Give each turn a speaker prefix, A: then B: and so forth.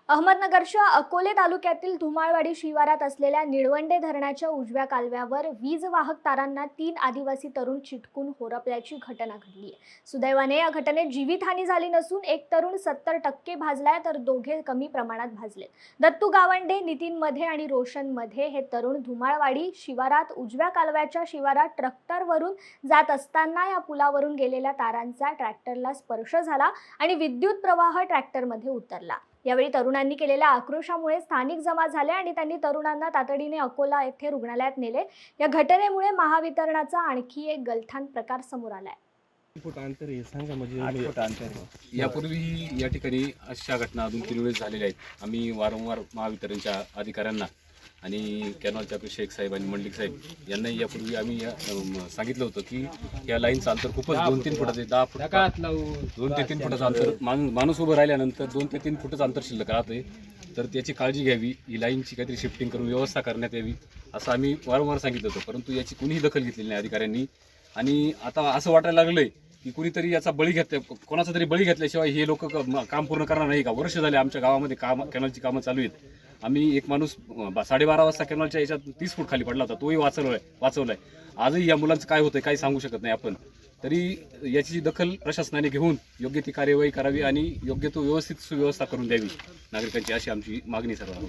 A: अहमदनगरच्या अकोले तालुक्यातील धुमाळवाडी शिवारात असलेल्या निळवंडे धरणाच्या उजव्या कालव्यावर वीज वाहक तारांना 3 आदिवासी तरुण चिटकून होरपल्याची घटना घडली आहे। सुदैवाने या घटनेत जीवितहानी झाली नसून एक तरुण 70% भाजलाय तर दोघे कमी प्रमाणात भाजले। दत्तू गावंडे, नितीन मध्ये आणि रोशन मध्ये हे तरुण धुमाळवाडी शिवारात उजव्या कालव्याच्या शिवारात ट्रॅक्टरवरून जात असताना या पुलावरून गेलेल्या तारांचा ट्रॅक्टरला स्पर्श झाला आणि विद्युत प्रवाह ट्रॅक्टरमध्ये उतरला। यावेळी तरुणांनी केलेल्या आक्रोशामुळे स्थानिक जमा झाले आणि त्यांनी तरुणांना तातडीने अकोला येथे रुग्णालयात नेले। या घटनेमुळे महावितरणाचा आणखी एक गलथान प्रकार समोर आलाय।
B: यापूर्वी या ठिकाणी अशा घटना 2-3 वेळेस झालेल्या आहेत। आम्ही वारंवार महावितरणच्या अधिकाऱ्यांना आणि कॅनॉलचे आपले शेख साहेब आणि मंडलिक साहेब यांनाही यापूर्वी आम्ही सांगितलं होतं की या लाईनचं अंतर खूपच 2-3 फुटाचे 10 फूट 2 ते 3 फुटाचं अंतर माणूस उभं राहिल्यानंतर 2 ते 3 फुटाचं अंतर शिल्लक राहते, तर त्याची काळजी घ्यावी, ही लाईनची काहीतरी शिफ्टिंग करून व्यवस्था करण्यात यावी असं आम्ही वारंवार सांगितलं होतं, परंतु याची कुणीही दखल घेतलेली नाही अधिकाऱ्यांनी। आणि आता असं वाटायला लागलंय की कुणीतरी याचा बळी कोणाचा तरी बळी घेतल्याशिवाय हे लोक काम पूर्ण करणार नाही का। वर्ष झाले आमच्या गावामध्ये कॅनॉलची कामं चालू आहेत। आम्ही एक माणूस 12:30 वाजता कॅनॉलच्या याच्यात 30 फूट खाली पडला होता, तोही वाचवलाय। आजही या मुलांचं काय होतंय काही सांगू शकत नाही आपण, तरी याची दखल प्रशासनाने घेऊन योग्य ती कार्यवाही करावी आणि योग्य तो व्यवस्थित सुव्यवस्था करून द्यावी नागरिकांची, अशी आमची मागणी सर्व